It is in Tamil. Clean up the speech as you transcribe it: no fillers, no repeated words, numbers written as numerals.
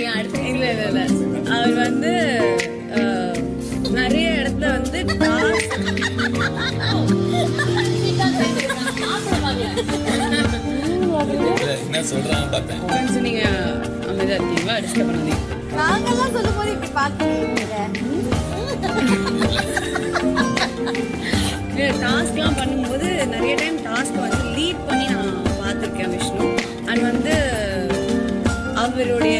இல்லை இல்லை இல்லை அவர் வந்து நிறைய இடத்துல வந்து என்ன சொல்றாங்க பார்த்தேன். நீங்க அமைதியா இருக்கீங்களா? டிஸ்டர்ப் பண்ணாதீங்க. நாங்கெல்லாம் சொல்லும் போது இப்படி பார்த்துருக்கீங்க. டாஸ்க்லாம் பண்ணும்போது நிறைய டைம் டாஸ்க் வந்து லீட் பண்ணி நான் பார்த்துருக்கேன் விஷ்ணு. அண்ட் வந்து அவருடைய